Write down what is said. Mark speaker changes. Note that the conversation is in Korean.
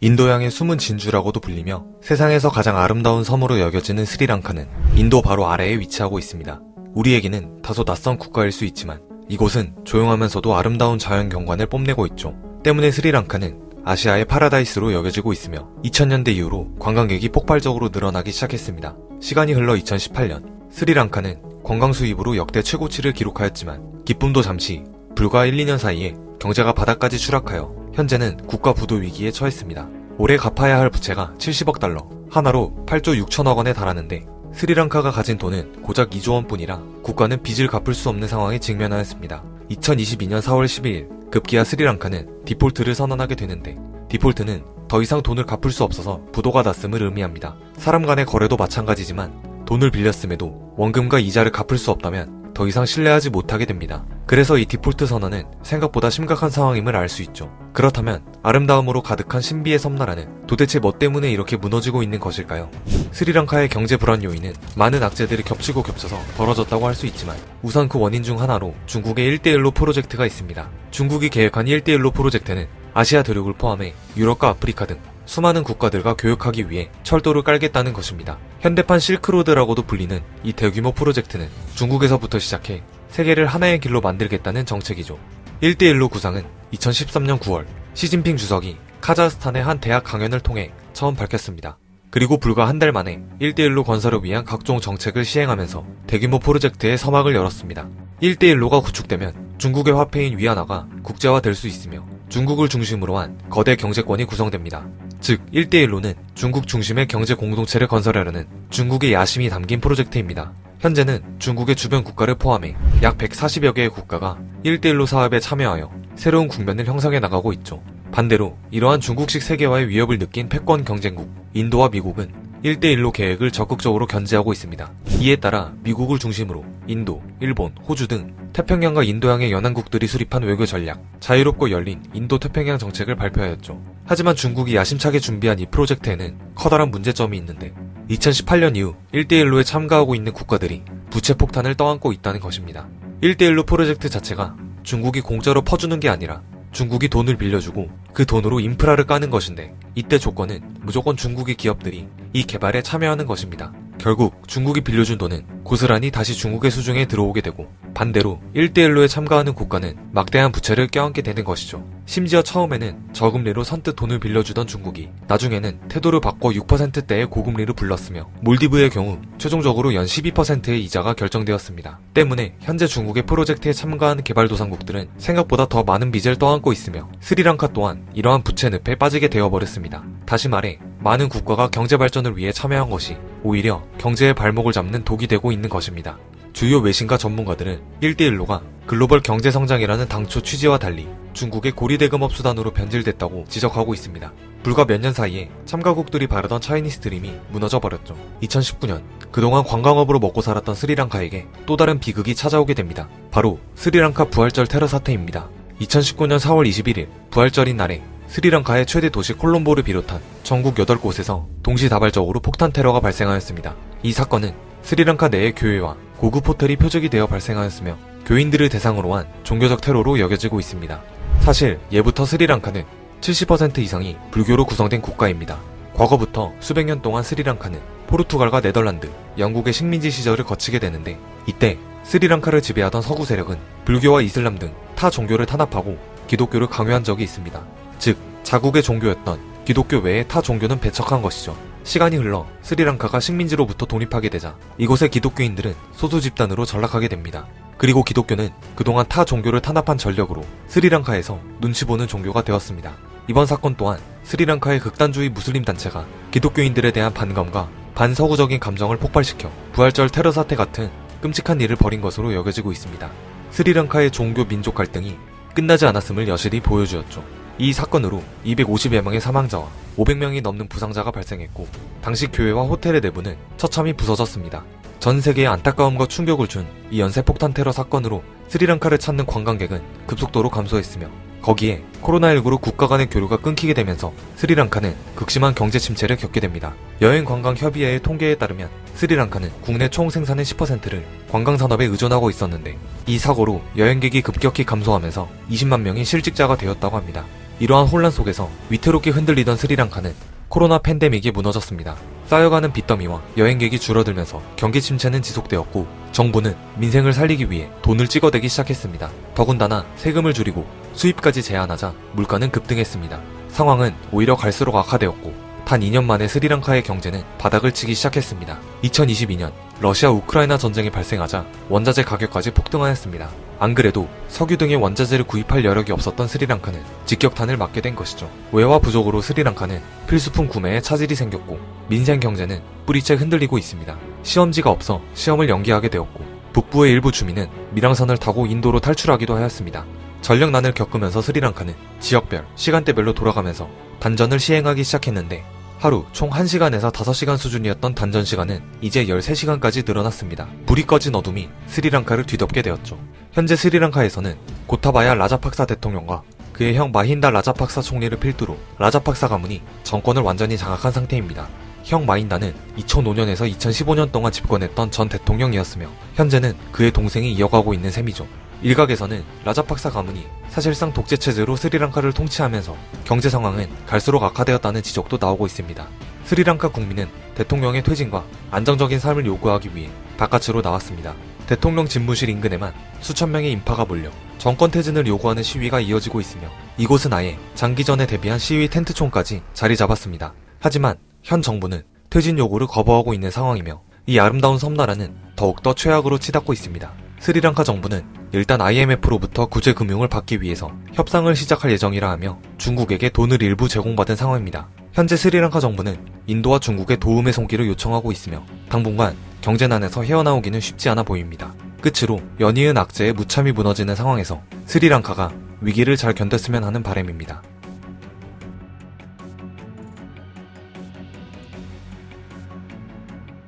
Speaker 1: 인도양의 숨은 진주라고도 불리며 세상에서 가장 아름다운 섬으로 여겨지는 스리랑카는 인도 바로 아래에 위치하고 있습니다. 우리에게는 다소 낯선 국가일 수 있지만 이곳은 조용하면서도 아름다운 자연 경관을 뽐내고 있죠. 때문에 스리랑카는 아시아의 파라다이스로 여겨지고 있으며 2000년대 이후로 관광객이 폭발적으로 늘어나기 시작했습니다. 시간이 흘러 2018년 스리랑카는 관광 수입으로 역대 최고치를 기록하였지만 기쁨도 잠시 불과 1, 2년 사이에 경제가 바닥까지 추락하여 현재는 국가 부도 위기에 처했습니다. 올해 갚아야 할 부채가 70억 달러, 하나로 8조 6천억 원에 달하는데 스리랑카가 가진 돈은 고작 2조 원뿐이라 국가는 빚을 갚을 수 없는 상황에 직면하였습니다. 2022년 4월 12일 급기야 스리랑카는 디폴트를 선언하게 되는데 디폴트는 더 이상 돈을 갚을 수 없어서 부도가 났음을 의미합니다. 사람 간의 거래도 마찬가지지만 돈을 빌렸음에도 원금과 이자를 갚을 수 없다면 더 이상 신뢰하지 못하게 됩니다. 그래서 이 디폴트 선언은 생각보다 심각한 상황임을 알 수 있죠. 그렇다면 아름다움으로 가득한 신비의 섬나라는 도대체 뭐 때문에 이렇게 무너지고 있는 것일까요? 스리랑카의 경제 불안 요인은 많은 악재들이 겹치고 겹쳐서 벌어졌다고 할 수 있지만 우선 그 원인 중 하나로 중국의 1대1로 프로젝트가 있습니다. 중국이 계획한 1대1로 프로젝트는 아시아 대륙을 포함해 유럽과 아프리카 등 수많은 국가들과 교역하기 위해 철도를 깔겠다는 것입니다. 현대판 실크로드라고도 불리는 이 대규모 프로젝트는 중국에서부터 시작해 세계를 하나의 길로 만들겠다는 정책이죠. 1대1로 구상은 2013년 9월 시진핑 주석이 카자흐스탄의 한 대학 강연을 통해 처음 밝혔습니다. 그리고 불과 한 달 만에 1대1로 건설을 위한 각종 정책을 시행하면서 대규모 프로젝트의 서막을 열었습니다. 1대1로가 구축되면 중국의 화폐인 위안화가 국제화될 수 있으며 중국을 중심으로 한 거대 경제권이 구성됩니다. 즉 1대1로는 중국 중심의 경제 공동체를 건설하려는 중국의 야심이 담긴 프로젝트입니다. 현재는 중국의 주변 국가를 포함해 약 140여 개의 국가가 1대1로 사업에 참여하여 새로운 국면을 형성해 나가고 있죠. 반대로 이러한 중국식 세계화의 위협을 느낀 패권 경쟁국 인도와 미국은 1대1로 계획을 적극적으로 견제하고 있습니다. 이에 따라 미국을 중심으로 인도, 일본, 호주 등 태평양과 인도양의 연안국들이 수립한 외교 전략, 자유롭고 열린 인도 태평양 정책을 발표하였죠. 하지만 중국이 야심차게 준비한 이 프로젝트에는 커다란 문제점이 있는데 2018년 이후 1대1로에 참가하고 있는 국가들이 부채 폭탄을 떠안고 있다는 것입니다. 1대1로 프로젝트 자체가 중국이 공짜로 퍼주는 게 아니라 중국이 돈을 빌려주고 그 돈으로 인프라를 까는 것인데 이때 조건은 무조건 중국의 기업들이 이 개발에 참여하는 것입니다. 결국 중국이 빌려준 돈은 고스란히 다시 중국의 수중에 들어오게 되고 반대로 1대1로에 참가하는 국가는 막대한 부채를 껴안게 되는 것이죠. 심지어 처음에는 저금리로 선뜻 돈을 빌려주던 중국이 나중에는 태도를 바꿔 6%대의 고금리를 불렀으며 몰디브의 경우 최종적으로 연 12%의 이자가 결정되었습니다. 때문에 현재 중국의 프로젝트에 참가하는 개발도상국들은 생각보다 더 많은 빚을 떠안고 있으며 스리랑카 또한 이러한 부채 늪에 빠지게 되어버렸습니다. 다시 말해 많은 국가가 경제 발전을 위해 참여한 것이 오히려 경제의 발목을 잡는 독이 되고 있는 것입니다. 주요 외신과 전문가들은 1대1로가 글로벌 경제성장이라는 당초 취지와 달리 중국의 고리대금업 수단으로 변질됐다고 지적하고 있습니다. 불과 몇 년 사이에 참가국들이 바르던 차이니스 드림이 무너져버렸죠. 2019년 그동안 관광업으로 먹고 살았던 스리랑카에게 또 다른 비극이 찾아오게 됩니다. 바로 스리랑카 부활절 테러 사태입니다. 2019년 4월 21일 부활절인 날에 스리랑카의 최대 도시 콜롬보를 비롯한 전국 8곳에서 동시다발적으로 폭탄 테러가 발생하였습니다. 이 사건은 스리랑카 내의 교회와 고급 호텔이 표적이 되어 발생하였으며 교인들을 대상으로 한 종교적 테러로 여겨지고 있습니다. 사실 예부터 스리랑카는 70% 이상이 불교로 구성된 국가입니다. 과거부터 수백 년 동안 스리랑카는 포르투갈과 네덜란드, 영국의 식민지 시절을 거치게 되는데 이때 스리랑카를 지배하던 서구 세력은 불교와 이슬람 등 타 종교를 탄압하고 기독교를 강요한 적이 있습니다. 즉 자국의 종교였던 기독교 외에 타 종교는 배척한 것이죠. 시간이 흘러 스리랑카가 식민지로부터 독립하게 되자 이곳의 기독교인들은 소수 집단으로 전락하게 됩니다. 그리고 기독교는 그동안 타 종교를 탄압한 전력으로 스리랑카에서 눈치 보는 종교가 되었습니다. 이번 사건 또한 스리랑카의 극단주의 무슬림 단체가 기독교인들에 대한 반감과 반서구적인 감정을 폭발시켜 부활절 테러 사태 같은 끔찍한 일을 벌인 것으로 여겨지고 있습니다. 스리랑카의 종교 민족 갈등이 끝나지 않았음을 여실히 보여주었죠. 이 사건으로 250여 명의 사망자와 500명이 넘는 부상자가 발생했고 당시 교회와 호텔의 내부는 처참히 부서졌습니다. 전 세계에 안타까움과 충격을 준 이 연쇄폭탄 테러 사건으로 스리랑카를 찾는 관광객은 급속도로 감소했으며 거기에 코로나19로 국가 간의 교류가 끊기게 되면서 스리랑카는 극심한 경제 침체를 겪게 됩니다. 여행관광협의회의 통계에 따르면 스리랑카는 국내 총생산의 10%를 관광산업에 의존하고 있었는데 이 사고로 여행객이 급격히 감소하면서 20만 명이 실직자가 되었다고 합니다. 이러한 혼란 속에서 위태롭게 흔들리던 스리랑카는 코로나 팬데믹이 무너졌습니다. 쌓여가는 빚더미와 여행객이 줄어들면서 경기 침체는 지속되었고 정부는 민생을 살리기 위해 돈을 찍어대기 시작했습니다. 더군다나 세금을 줄이고 수입까지 제한하자 물가는 급등했습니다. 상황은 오히려 갈수록 악화되었고 단 2년 만에 스리랑카의 경제는 바닥을 치기 시작했습니다. 2022년 러시아 우크라이나 전쟁이 발생하자 원자재 가격까지 폭등하였습니다. 안 그래도 석유 등의 원자재를 구입할 여력이 없었던 스리랑카는 직격탄을 맞게 된 것이죠. 외화 부족으로 스리랑카는 필수품 구매에 차질이 생겼고 민생 경제는 뿌리째 흔들리고 있습니다. 시험지가 없어 시험을 연기하게 되었고 북부의 일부 주민은 밀항선을 타고 인도로 탈출하기도 하였습니다. 전력난을 겪으면서 스리랑카는 지역별, 시간대별로 돌아가면서 단전을 시행하기 시작했는데 하루 총 1시간에서 5시간 수준이었던 단전 시간은 이제 13시간까지 늘어났습니다. 불이 꺼진 어둠이 스리랑카를 뒤덮게 되었죠. 현재 스리랑카에서는 고타바야 라자팍사 대통령과 그의 형 마힌다 라자팍사 총리를 필두로 라자팍사 가문이 정권을 완전히 장악한 상태입니다. 형 마힌다는 2005년에서 2015년 동안 집권했던 전 대통령이었으며 현재는 그의 동생이 이어가고 있는 셈이죠. 일각에서는 라자팍사 가문이 사실상 독재체제로 스리랑카를 통치하면서 경제 상황은 갈수록 악화되었다는 지적도 나오고 있습니다. 스리랑카 국민은 대통령의 퇴진과 안정적인 삶을 요구하기 위해 바깥으로 나왔습니다. 대통령 집무실 인근에만 수천 명의 인파가 몰려 정권 퇴진을 요구하는 시위가 이어지고 있으며 이곳은 아예 장기전에 대비한 시위 텐트촌까지 자리 잡았습니다. 하지만 현 정부는 퇴진 요구를 거부하고 있는 상황이며 이 아름다운 섬나라는 더욱더 최악으로 치닫고 있습니다. 스리랑카 정부는 일단 IMF로부터 구제 금융을 받기 위해서 협상을 시작할 예정이라 하며 중국에게 돈을 일부 제공받은 상황입니다. 현재 스리랑카 정부는 인도와 중국의 도움의 손길을 요청하고 있으며 당분간 경제난에서 헤어나오기는 쉽지 않아 보입니다. 끝으로 연이은 악재에 무참히 무너지는 상황에서 스리랑카가 위기를 잘 견뎠으면 하는 바람입니다.